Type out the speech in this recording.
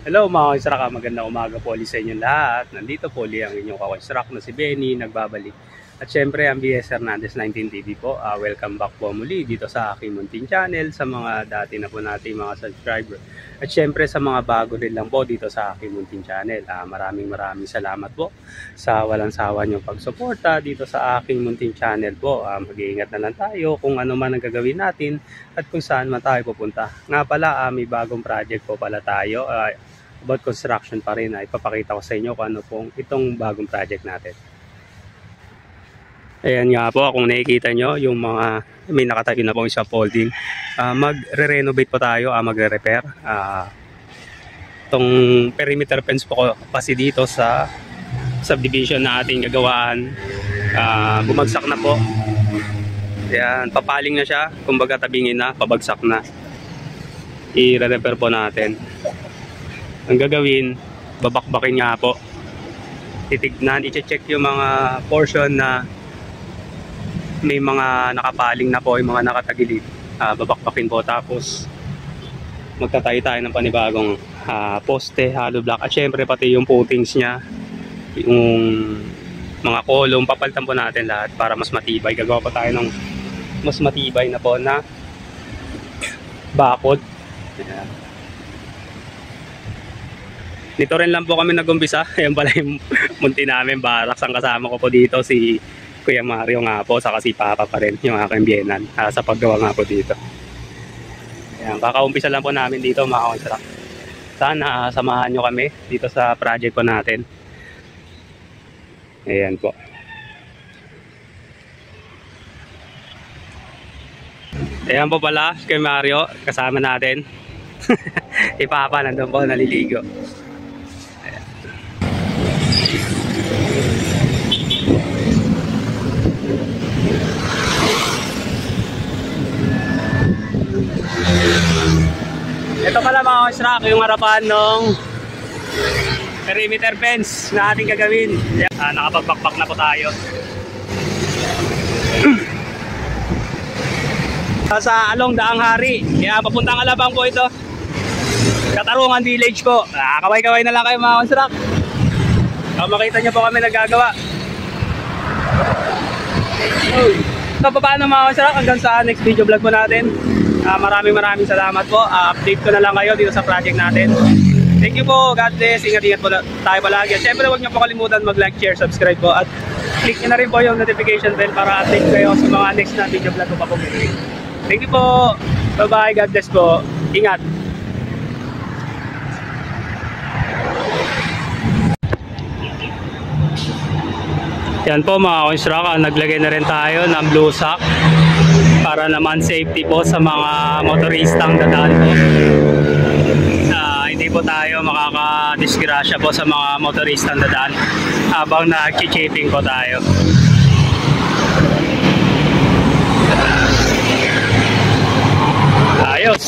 Hello mga ka-construct, magandang umaga po ulit sa inyong lahat. Nandito po ulit ang inyong ka-construct na si Benny, nagbabalik. At syempre ang BS Hernandez 19 TV po. Welcome back po muli dito sa aking munting channel, sa mga dati na po nating mga subscriber. At syempre sa mga bago rin lang po dito sa aking munting channel. Maraming salamat po sa walang sawa niyong pagsuporta dito sa aking munting channel po. Mag-iingat na lang tayo kung ano man ang gagawin natin at kung saan man tayo pupunta. Nga pala, may bagong project po pala tayo. About construction pa rin, ipapakita ko sa inyo kung ano pong itong bagong project natin. Ayan nga po, kung nakikita nyo yung mga may nakatayo na po isang folding, magre-renovate po tayo, magre-repair itong perimeter fence po kasi dito sa subdivision na ating gagawaan. Bumagsak na po. Ayan, papaling na siya, kumbaga tabingin na, pabagsak na. I-repair po natin. Ang gagawin, babakbakin nga po, titignan, i-check yung mga portion na may mga nakapaling na po, yung mga nakatagilid, babakbakin po, tapos magtatayo tayo ng panibagong poste, hollow block, at syempre pati yung footings nya, yung mga kolong, papalitan po natin lahat para mas matibay. Gagawa pa tayo ng mas matibay na po na bakod. Ayan. Dito rin lang po kami nag-umpisa. Ayan pala yung munti namin barracks. Ang kasama ko po dito si Kuya Mario nga po, saka si Papa pa rin, yung aking biyenan, sa paggawa nga po dito. Ayan, kakaumpisa lang po namin dito mga construct. Sana samahan nyo kami dito sa project po natin. Ayan po. Ayan po pala kay Mario, kasama natin. Si Papa nandun po, naliligo. Ito pala mga construct, yung harapan ng perimeter fence na ating gagawin. Nakapagbakbak na po tayo. Sa Along Daang Hari, kaya papuntang Alabang po ito. Katarungan Village po. Kaway-kaway na lang kayo mga construct. Makita nyo po kami nagagawa. So paano mga construct, hanggang sa next video vlog po natin. Maraming salamat po. Update ko na lang kayo dito sa project natin. Thank you po. God bless. Ingat-ingat po tayo palagi. At syempre huwag niyo po kalimutan mag-like, share, subscribe po. At click niyo na rin po yung notification bell para update kayo sa mga next na video vlog ko pa po. Thank you po. Bye-bye. God bless po. Ingat. Yan po mga construct. Naglagay na rin tayo ng blue sock para naman safety po sa mga motoristang dadaan po. Hindi po tayo makakadisgrasya po sa mga motoristang dadaan habang nag-chipping po tayo. Ayos!